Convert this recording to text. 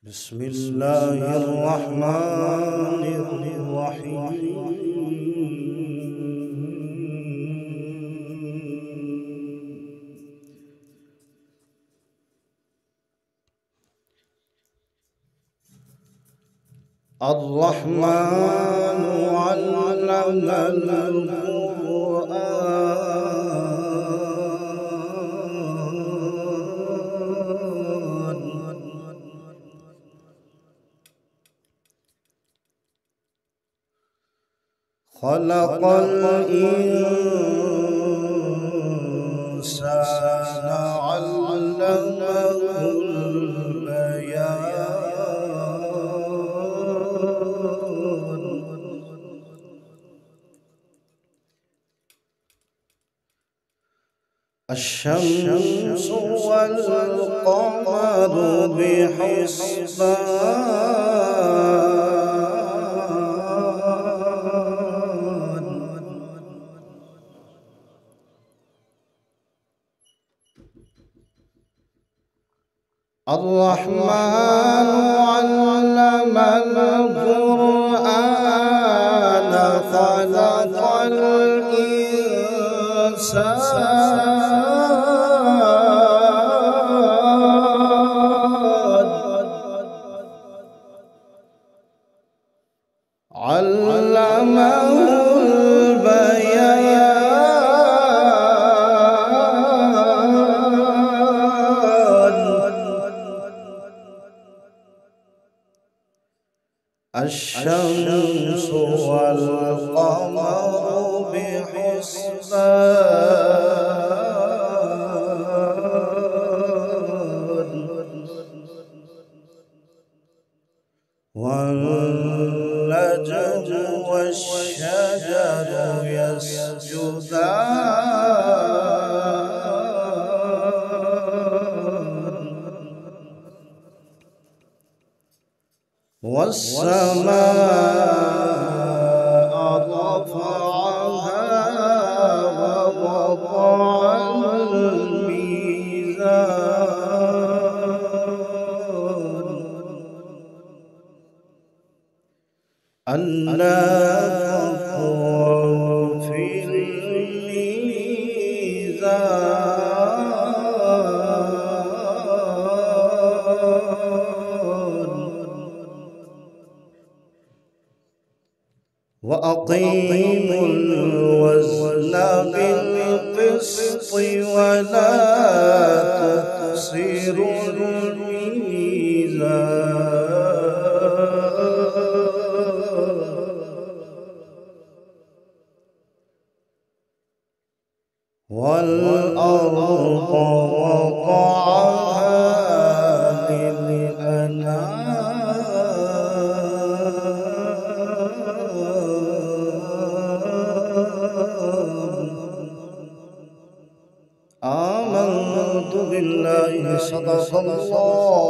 بسم الله الرحمن الرحيم. الرحمن علم القرآن خلق الإنسان علمه البيان الشمس والقمر بحسبان الرحمن علم القرآن خلق الإنسان علمه الشمس والقمر بحسبان والنجم والشجر يسجدان والسماء رفعها ووضع الميزان ألا تطغوا في الميزان وأقيموا الوزن بالقسط ولا تخسروا الميزان والأرض وضعها آمنت بالله صدق الله